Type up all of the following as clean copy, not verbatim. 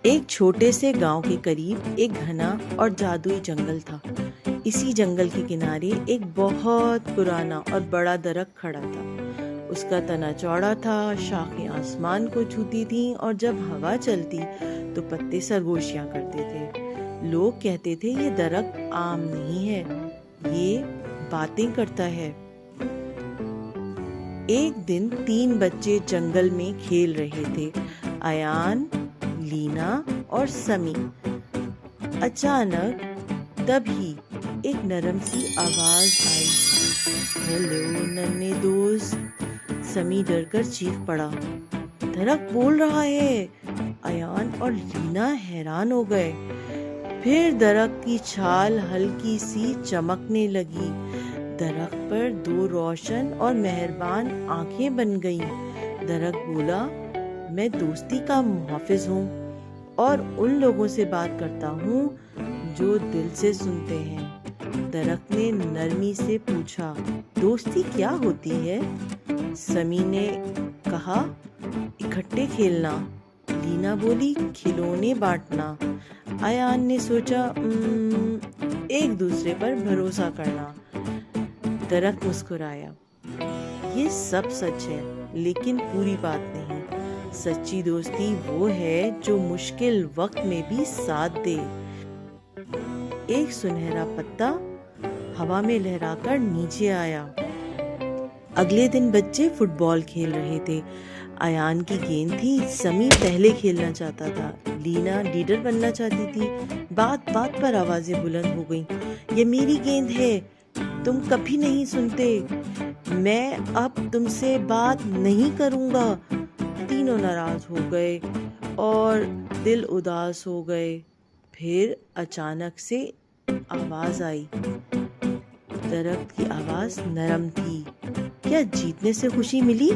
ایک چھوٹے سے گاؤں کے قریب ایک گھنا اور جادوئی جنگل تھا۔ اسی جنگل کے کنارے ایک بہت پرانا اور بڑا درخت کھڑا تھا۔ اس کا تنا چوڑا تھا، شاخیں آسمان کو چھوتی تھیں اور جب ہوا چلتی تو پتے سرگوشیاں کرتے تھے۔ لوگ کہتے تھے یہ درخت عام نہیں ہے، یہ باتیں کرتا ہے۔ ایک دن 3 بچے جنگل میں کھیل رہے تھے، ایان، لینا اور سمی۔ اچانک تبھی ایک نرم سی آواز آئی، ہیلو ننھے دوست۔ سمی ڈر کر چیخ پڑا، درخت بول رہا ہے۔ ایان اور لینا حیران ہو گئے۔ پھر درخت کی چھال ہلکی سی چمکنے لگی، درخت پر 2 روشن اور مہربان آنکھیں بن گئیں۔ درخت بولا، میں دوستی کا محافظ ہوں اور ان لوگوں سے بات کرتا ہوں جو دل سے سنتے ہیں۔ درخت نے نرمی سے پوچھا، دوستی کیا ہوتی ہے؟ سمی نے کہا، اکٹھے کھیلنا۔ لینا بولی، کھلونے بانٹنا۔ ایان نے سوچا، ایک دوسرے پر بھروسہ کرنا۔ درخت مسکرایا، یہ سب سچ ہے لیکن پوری بات نہیں۔ سچی دوستی وہ ہے جو مشکل وقت میں بھی ساتھ دے۔ ایک سنہرا پتا ہوا میں لہرا کر نیچے آیا۔ اگلے دن بچے فٹ بال کھیل رہے تھے۔ ایان کی گیند تھی، سمی پہلے کھیلنا چاہتا تھا، لینا لیڈر بننا چاہتی تھی۔ بات بات پر آوازیں بلند ہو گئیں، یہ میری گیند ہے، تم کبھی نہیں سنتے، میں اب تم سے بات نہیں کروں گا۔ تینوں ناراض ہو گئے اور دل اداس ہو گئے۔ پھر اچانک سے آواز آئی، درخت کی آواز نرم تھی، کیا جیتنے سے خوشی ملی؟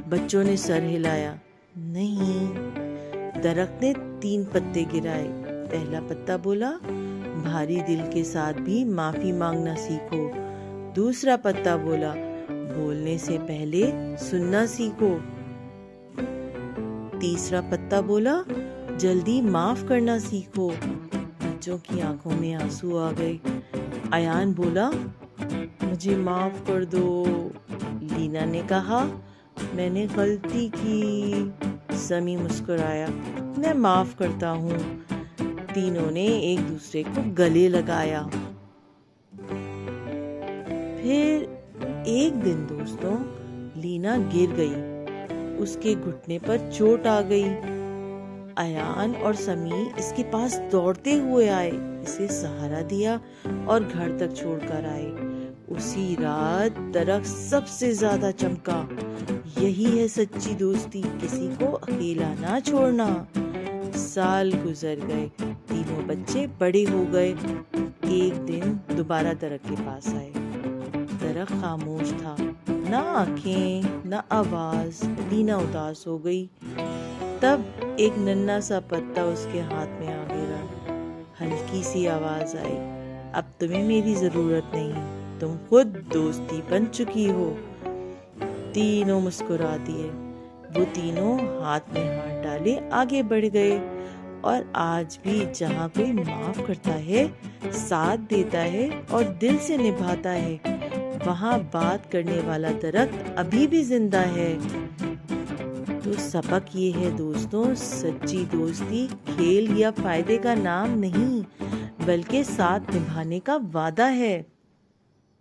بچوں نے سر ہلایا، نہیں۔ درخت نے 3 پتے گرائے۔ پہلا پتا بولا، بھاری دل کے ساتھ بھی معافی مانگنا سیکھو۔ دوسرا پتا بولا، بولنے سے پہلے سننا سیکھو۔ تیسرا پتا بولا، جلدی معاف کرنا سیکھو۔ بچوں کی آنکھوں میں آنسو آ گئے۔ ایان بولا، مجھے معاف کر دو۔ لینا نے کہا، میں نے غلطی کی۔ سمی مسکرایا، میں معاف کرتا ہوں۔ تینوں نے ایک دوسرے کو گلے لگایا۔ پھر ایک دن دوستوں، لینا گر گئی، اس کے گھٹنے پر چوٹ آ گئی۔ ایان اور سمی اس کے پاس دوڑتے ہوئے آئے، اسے سہارا دیا اور گھر تک چھوڑ کر آئے۔ اسی رات درخت سب سے زیادہ چمکا۔ یہی ہے سچی دوستی، کسی کو اکیلا نہ چھوڑنا۔ سال گزر گئے، تینوں بچے بڑے ہو گئے۔ ایک دن دوبارہ درخت کے پاس آئے۔ درخت خاموش تھا، نہ آنکھیں نہ آواز۔ لینا اداس ہو گئی۔ تب ایک ننھا سا پتا اس کے ہاتھ میں آ گرا۔ ہلکی سی آواز آئی، اب تمہیں میری ضرورت نہیں، تم خود دوستی بن چکی ہو۔ تینوں مسکرا دیے۔ وہ تینوں ہاتھ میں ہاتھ ڈالے آگے بڑھ گئے، اور آج بھی جہاں کوئی معاف کرتا ہے، ساتھ دیتا ہے اور دل سے نبھاتا ہے، وہاں بات کرنے والا درخت ابھی بھی زندہ ہے۔ تو سبق یہ ہے دوستوں، سچی دوستی کھیل یا فائدے کا نام نہیں، بلکہ ساتھ نبھانے کا وعدہ ہے۔